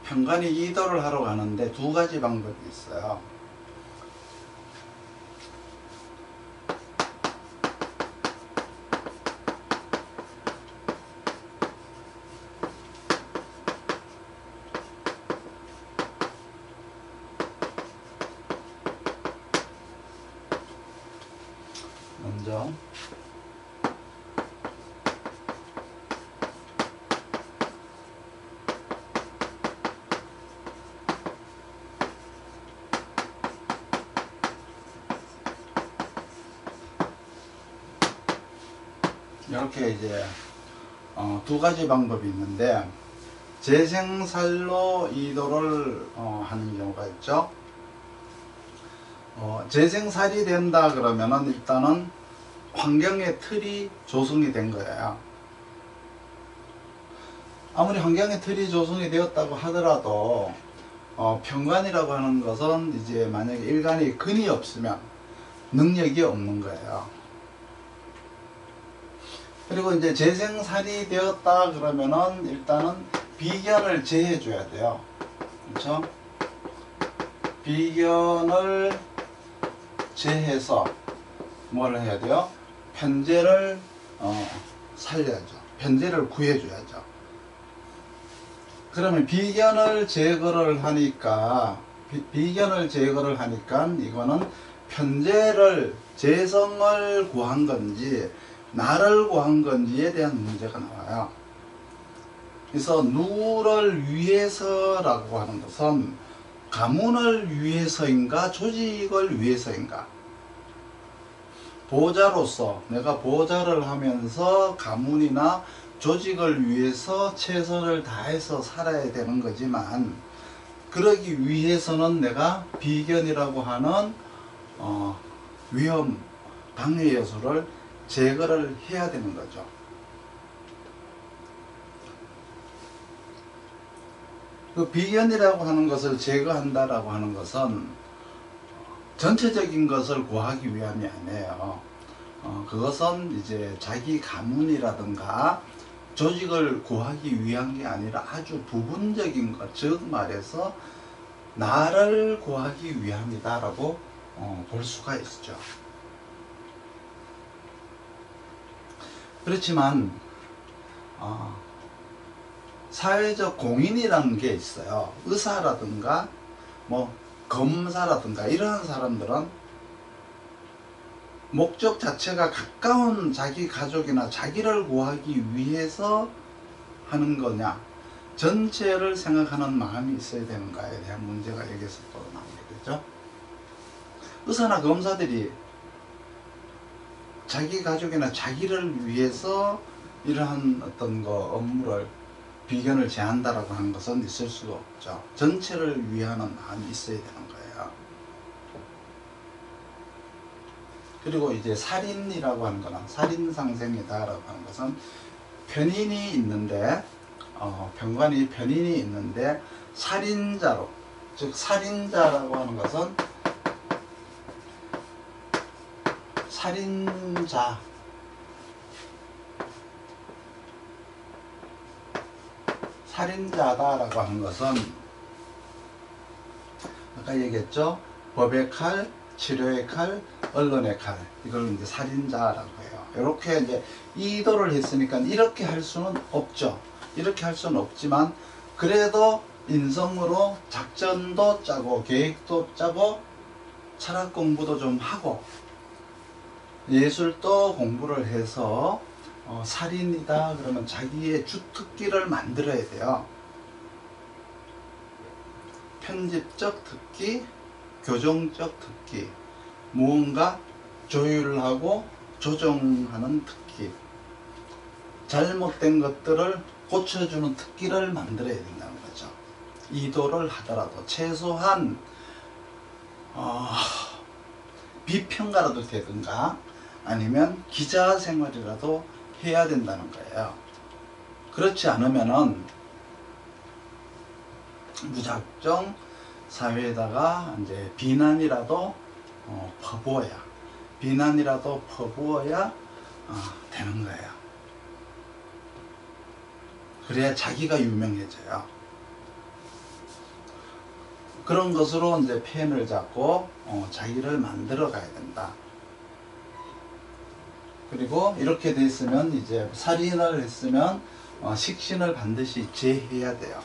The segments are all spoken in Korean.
평간이 이도를 하러 가는데 두 가지 방법이 있어요. 먼저 이렇게 이제 두 가지 방법이 있는데, 재생살로 이도를 하는 경우가 있죠. 재생살이 된다 그러면은 일단은 환경의 틀이 조성이 된 거예요. 아무리 환경의 틀이 조성이 되었다고 하더라도 평간이라고 하는 것은 이제 만약에 일간이 근이 없으면 능력이 없는 거예요. 그리고 이제 재생살이 되었다 그러면은 일단은 비견을 제해줘야 돼요. 그렇죠? 비견을 제해서 뭘 해야 돼요? 편재를 살려야죠. 편재를 구해줘야죠. 그러면 비견을 제거를 하니까 이거는 편재를 재성을 구한 건지 나를 구한 건지에 대한 문제가 나와요. 그래서 누구를 위해서라고 하는 것은 가문을 위해서인가 조직을 위해서인가, 보호자로서 내가 보호자를 하면서 가문이나 조직을 위해서 최선을 다해서 살아야 되는 거지만, 그러기 위해서는 내가 비견이라고 하는 위험 방해 요소를 제거를 해야 되는 거죠. 그 비견이라고 하는 것을 제거한다라고 하는 것은 전체적인 것을 구하기 위함이 아니에요. 그것은 이제 자기 가문이라든가 조직을 구하기 위한 게 아니라 아주 부분적인 것, 즉 말해서 나를 구하기 위함이다라고 볼 수가 있죠. 그렇지만 사회적 공인이라는 게 있어요. 의사라든가 뭐 검사라든가 이러한 사람들은 목적 자체가 가까운 자기 가족이나 자기를 구하기 위해서 하는 거냐, 전체를 생각하는 마음이 있어야 되는가에 대한 문제가 여기서 또 나오게 되죠. 의사나 검사들이 자기 가족이나 자기를 위해서 이러한 어떤 업무를 비견을 제한다라고 하는 것은 있을 수가 없죠. 전체를 위하는 마음이 있어야 되는 거예요. 그리고 이제 살인이라고 하는 거는, 살인상생이다라고 하는 것은 편인이 있는데, 병관이 편인이 있는데 살인자로, 즉 살인자라고 하는 것은 살인자다라고 하는 것은 아까 얘기했죠. 법의 칼, 치료의 칼, 언론의 칼, 이걸 이제 살인자라고 해요. 이렇게 이제 이도를 했으니까 이렇게 할 수는 없죠. 이렇게 할 수는 없지만 그래도 인성으로 작전도 짜고 계획도 짜고 철학 공부도 좀 하고 예술도 공부를 해서 살인이다 그러면 자기의 주특기를 만들어야 돼요. 편집적 특기, 교정적 특기, 무언가 조율하고 조정하는 특기, 잘못된 것들을 고쳐주는 특기를 만들어야 된다는 거죠. 이도를 하더라도 최소한 비평가라도 되든가 아니면 기자 생활이라도 해야 된다는 거예요. 그렇지 않으면은 무작정 사회에다가 이제 비난이라도 퍼부어야 되는 거예요. 그래야 자기가 유명해져요. 그런 것으로 이제 펜을 잡고 자기를 만들어 가야 된다. 그리고 이렇게 됐으면 이제 살인을 했으면 식신을 반드시 제해야 돼요.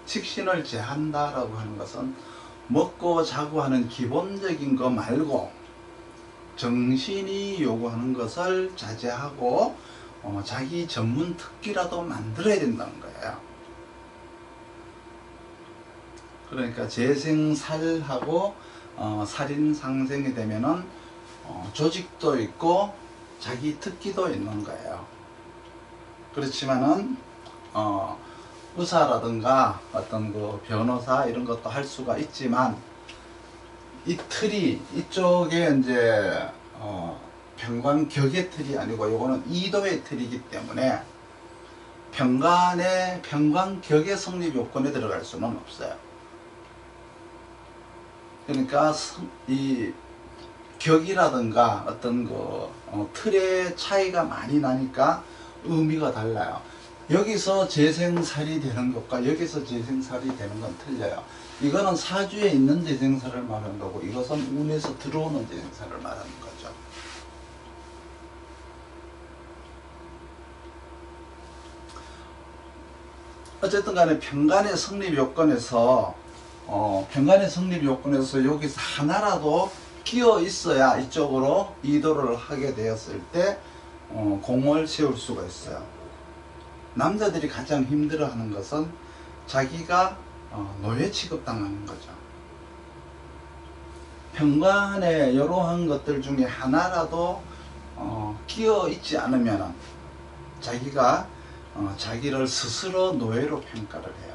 식신을 제한다라고 하는 것은 먹고 자고 하는 기본적인 거 말고 정신이 요구하는 것을 자제하고 자기 전문 특기라도 만들어야 된다는 거예요. 그러니까 재생살하고 살인상생이 되면은 조직도 있고 자기 특기도 있는 거예요. 그렇지만은 의사라든가 어떤 그 변호사 이런 것도 할 수가 있지만 이 틀이 이쪽에 이제 병관격의 틀이 아니고 요거는 이도의 틀이기 때문에 병관격의 성립 요건에 들어갈 수는 없어요. 그러니까 이 격이라든가 어떤 그 틀의 차이가 많이 나니까 의미가 달라요. 여기서 재생살이 되는 것과 여기서 재생살이 되는 건 틀려요. 이거는 사주에 있는 재생살을 말하는 거고 이것은 운에서 들어오는 재생살을 말하는 거죠. 어쨌든 간에 병간의 성립 요건에서 여기서 하나라도 끼어 있어야 이쪽으로 이도를 하게 되었을 때 공을 세울 수가 있어요. 남자들이 가장 힘들어하는 것은 자기가 노예 취급당하는 거죠. 병간에 이러한 것들 중에 하나라도 끼어 있지 않으면 자기가 자기를 스스로 노예로 평가를 해요.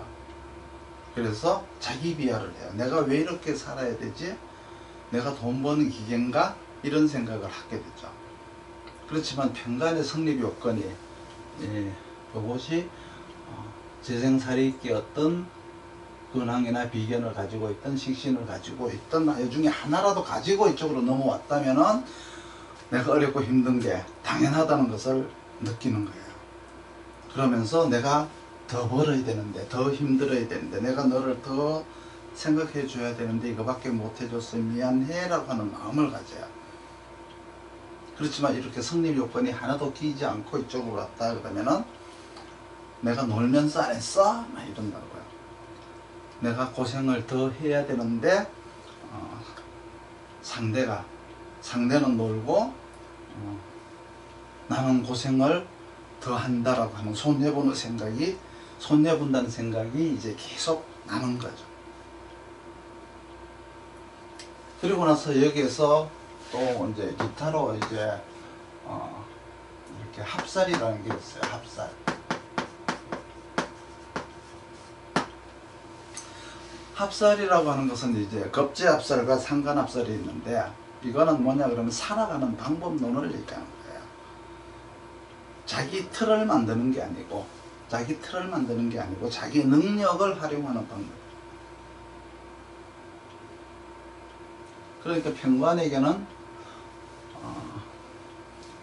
그래서 자기 비하를 해요. 내가 왜 이렇게 살아야 되지? 내가 돈 버는 기계인가? 이런 생각을 하게 되죠. 그렇지만 병간의 성립 요건이 그것이 재생살이 어떤 근황이나 비견을 가지고 있던 식신을 가지고 있던 이 중에 하나라도 가지고 이쪽으로 넘어왔다면은 내가 어렵고 힘든 게 당연하다는 것을 느끼는 거예요. 그러면서 내가 더 벌어야 되는데, 더 힘들어야 되는데, 내가 너를 더 생각해 줘야 되는데 이거밖에 못 해줘서 미안해 라고 하는 마음을 가져요. 그렇지만 이렇게 성립 요건이 하나도 끼지 않고 이쪽으로 왔다 그러면은 내가 놀면서 안 했어? 막 이런다고요. 내가 고생을 더 해야 되는데 상대는 놀고 나는 고생을 더 한다라고 하는 손해본다는 생각이 이제 계속 나는 거죠. 그리고 나서 여기에서 또 이제 기타로 이제 이렇게 합살이라는 게 있어요. 합살. 합살이라고 하는 것은 이제 겁재합살과 상관합살이 있는데 이거는 뭐냐 그러면 살아가는 방법론을 얘기하는 거예요. 자기 틀을 만드는 게 아니고 자기 능력을 활용하는 방법. 그러니까 병관에게는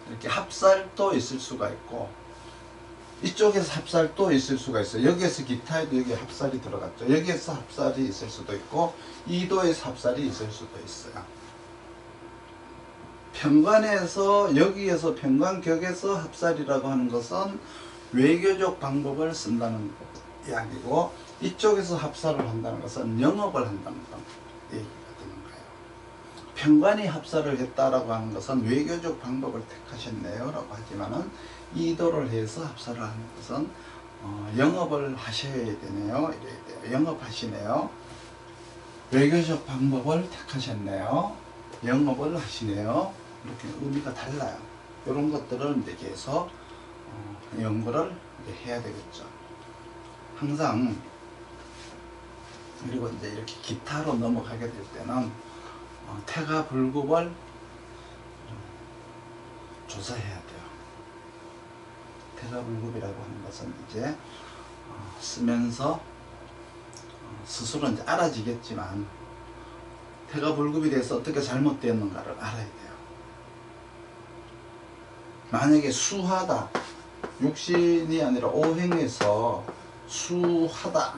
이렇게 합살도 있을 수가 있고 이쪽에서 합살도 있을 수가 있어요. 여기에서 기타에도 여기 합살이 들어갔죠. 여기에서 합살이 있을 수도 있고 이도에서 합살이 있을 수도 있어요. 병관에서 여기에서 병관격에서 합살이라고 하는 것은 외교적 방법을 쓴다는 게 아니고 이쪽에서 합살을 한다는 것은 영업을 한다는 얘기가 되는 거예요. 병관이 합살을 했다라고 하는 것은 외교적 방법을 택하셨네요 라고 하지만은 이도를 해서 합살을 하는 것은 영업을 하셔야 되네요. 이래야 돼요. 영업하시네요. 외교적 방법을 택하셨네요. 영업을 하시네요. 이렇게 의미가 달라요. 이런 것들을 이제 계속 연구를 이제 해야 되겠죠. 항상 그리고 이제 이렇게 기타로 넘어가게 될 때는 태가불급을 조사해야 돼요. 태가불급이라고 하는 것은 이제 쓰면서 스스로 이제 알아지겠지만 태가불급에 대해서 어떻게 잘못되었는가를 알아야 돼요. 만약에 수하다, 육신이 아니라 오행에서 수하다,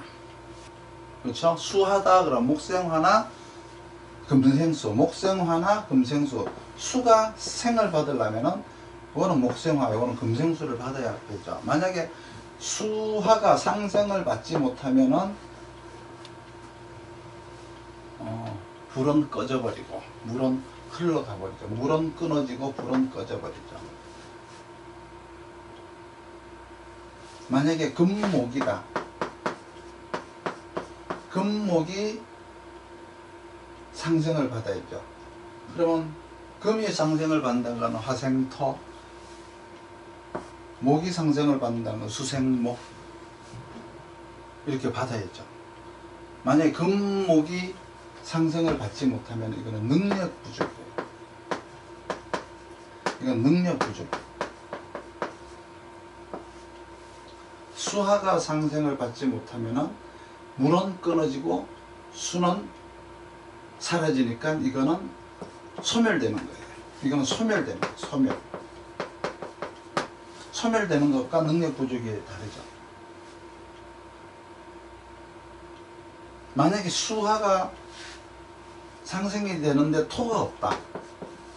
그렇죠? 수하다 그러면 목생화나 금생수, 목생화나 금생수. 수가 생을 받으려면은 이거는 목생화, 이거는 금생수를 받아야 되죠. 만약에 수화가 상생을 받지 못하면은 불은 꺼져버리고 물은 흘러가버리죠. 물은 끊어지고 불은 꺼져버리죠. 만약에 금목이다. 금목이 상생을 받아야죠. 그러면 금이 상생을 받는다는 건 화생토, 목이 상생을 받는다는 건 수생목, 이렇게 받아야죠. 만약에 금목이 상생을 받지 못하면 이거는 능력 부족이에요. 이건 능력 부족. 수화가 상생을 받지 못하면은 물은 끊어지고 수는 사라지니까 이거는 소멸되는 거예요. 이거는 소멸되는 거예요. 소멸. 소멸되는 것과 능력 부족이 다르죠. 만약에 수화가 상생이 되는데 토가 없다.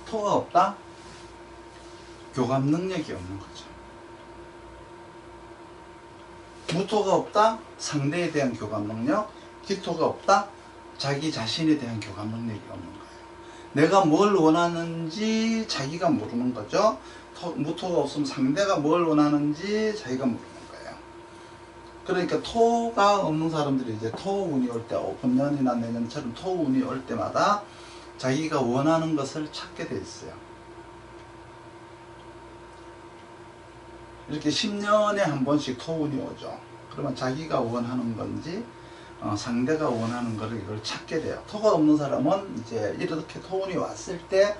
토가 없다? 교감 능력이 없는 거죠. 무토가 없다? 상대에 대한 교감 능력. 기토가 없다? 자기 자신에 대한 교감 능력이 없는 거예요. 내가 뭘 원하는지 자기가 모르는 거죠. 무토가 없으면 상대가 뭘 원하는지 자기가 모르는 거예요. 그러니까 토가 없는 사람들이 이제 토운이 올 때, 금년이나 내년처럼 토운이 올 때마다 자기가 원하는 것을 찾게 돼 있어요. 이렇게 10년에 한 번씩 토운이 오죠. 그러면 자기가 원하는 건지 상대가 원하는 거를 이걸 찾게 돼요. 토가 없는 사람은 이제 이렇게 토운이 왔을 때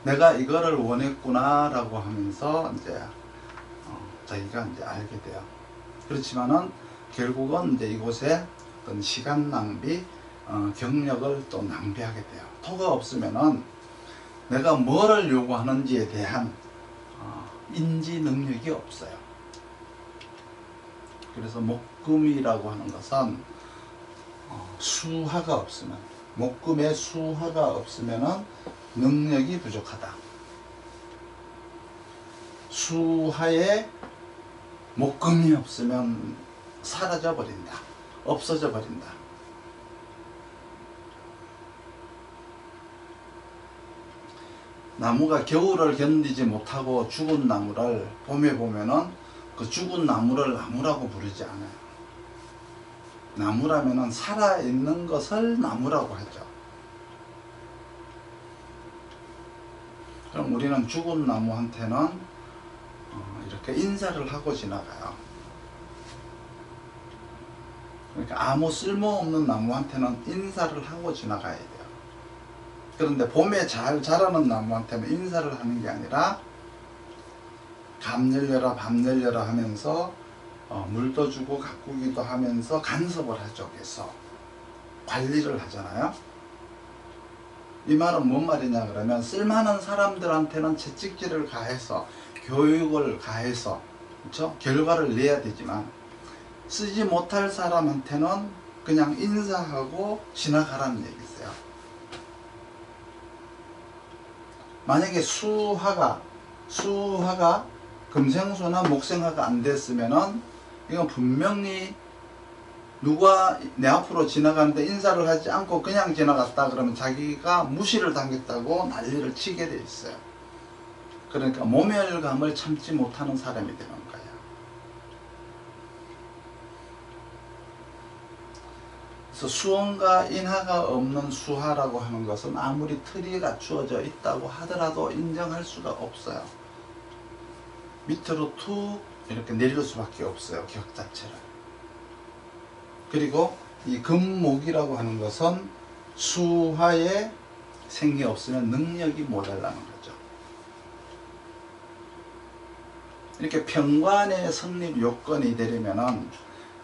내가 이거를 원했구나 라고 하면서 이제 자기가 이제 알게 돼요. 그렇지만은 결국은 이제 이곳에 어떤 시간 낭비, 경력을 또 낭비하게 돼요. 토가 없으면은 내가 뭐를 요구하는지에 대한 인지 능력이 없어요. 그래서 목금이라고 하는 것은 수화가 없으면, 목금에 수화가 없으면은 능력이 부족하다. 수화에 목금이 없으면 사라져 버린다. 없어져 버린다. 나무가 겨울을 견디지 못하고 죽은 나무를 봄에 보면은 그 죽은 나무를 나무라고 부르지 않아요. 나무라면은 살아있는 것을 나무라고 하죠. 그럼 우리는 죽은 나무한테는 이렇게 인사를 하고 지나가요. 그러니까 아무 쓸모없는 나무한테는 인사를 하고 지나가야 돼요. 그런데 봄에 잘 자라는 나무한테는 인사를 하는 게 아니라 감 열려라 밤 열려라 하면서 물도 주고 가꾸기도 하면서 간섭을 하죠. 그래서 관리를 하잖아요. 이 말은 뭔 말이냐 그러면 쓸만한 사람들한테는 채찍질을 가해서 교육을 가해서 그렇죠? 결과를 내야 되지만 쓰지 못할 사람한테는 그냥 인사하고 지나가라는 얘기였어요. 만약에 수화가 금생수나 목생화가 안 됐으면은 이건 분명히 누가 내 앞으로 지나가는데 인사를 하지 않고 그냥 지나갔다 그러면 자기가 무시를 당했다고 난리를 치게 돼 있어요. 그러니까 모멸감을 참지 못하는 사람이 되는 거예요. 그래서 수원과 인하가 없는 수화라고 하는 것은 아무리 틀이 갖추어져 있다고 하더라도 인정할 수가 없어요. 밑으로 툭 이렇게 내릴 수밖에 없어요. 격 자체를. 그리고 이 금목이라고 하는 것은 수화에 생이 없으면 능력이 모자라는 거죠. 이렇게 평관의 성립 요건이 되려면은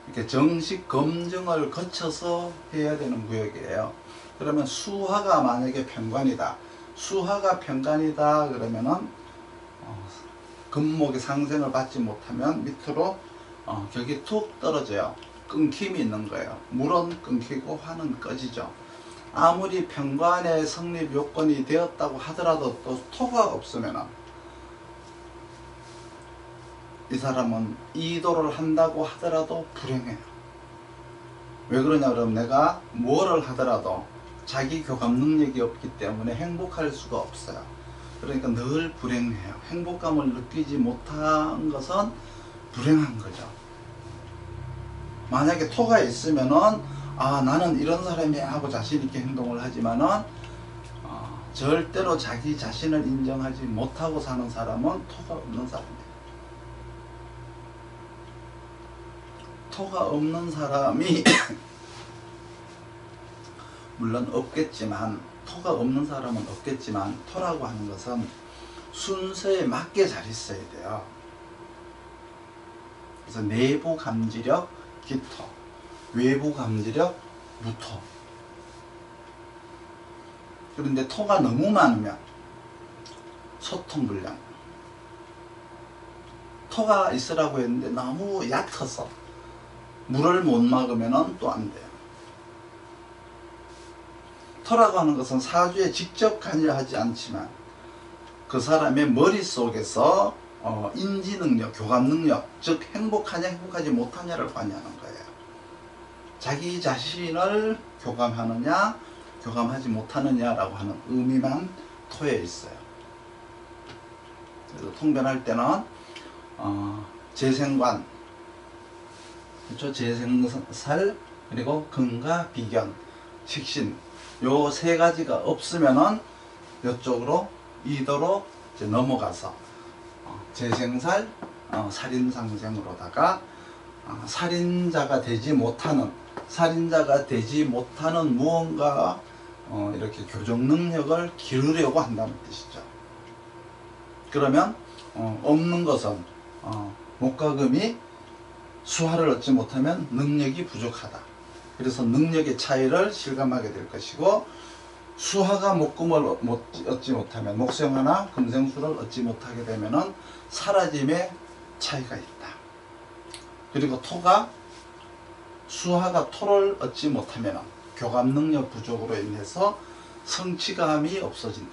이렇게 정식 검증을 거쳐서 해야 되는 구역이에요. 그러면 수화가 만약에 평관이다. 수화가 평관이다 그러면은 금목이 상생을 받지 못하면 밑으로 격이 툭 떨어져요. 끊김이 있는 거예요. 물은 끊기고 화는 꺼지죠. 아무리 평관의 성립 요건이 되었다고 하더라도 또 토가 없으면 이 사람은 이도를 한다고 하더라도 불행해요. 왜 그러냐 그러면 내가 뭐를 하더라도 자기 교감 능력이 없기 때문에 행복할 수가 없어요. 그러니까 늘 불행해요. 행복감을 느끼지 못한 것은 불행한 거죠. 만약에 토가 있으면은 나는 이런 사람이야 하고 자신 있게 행동을 하지만은 절대로 자기 자신을 인정하지 못하고 사는 사람은 토가 없는 사람이에요. 토가 없는 사람이 물론 없겠지만, 토가 없는 사람은 없겠지만, 토라고 하는 것은 순서에 맞게 잘 있어야 돼요. 그래서 내부 감지력 기토, 외부 감지력 무토. 그런데 토가 너무 많으면 소통불량. 토가 있으라고 했는데 너무 얕아서 물을 못 막으면 또 안 돼요. 토라고 하는 것은 사주에 직접 관여하지 않지만 그 사람의 머릿속에서 인지능력, 교감능력, 즉 행복하냐 행복하지 못하냐를 관여하는 거예요. 자기 자신을 교감하느냐 교감하지 못하느냐라고 하는 의미만 토에 있어요. 그래서 통변할 때는 재생관, 그렇죠? 재생살, 그리고 근과 비견, 식신, 요 세 가지가 없으면은 이쪽으로 이도로 이제 넘어가서 재생살, 살인상생으로다가 살인자가 되지 못하는 무언가 이렇게 교정 능력을 기르려고 한다는 뜻이죠. 그러면 없는 것은 목과금이 수화를 얻지 못하면 능력이 부족하다. 그래서 능력의 차이를 실감하게 될 것이고, 수화가 목금을 얻지 못하면, 목생화나 금생수를 얻지 못하게 되면은 사라짐의 차이가 있다. 그리고 토가, 수화가 토를 얻지 못하면 교감 능력 부족으로 인해서 성취감이 없어진다.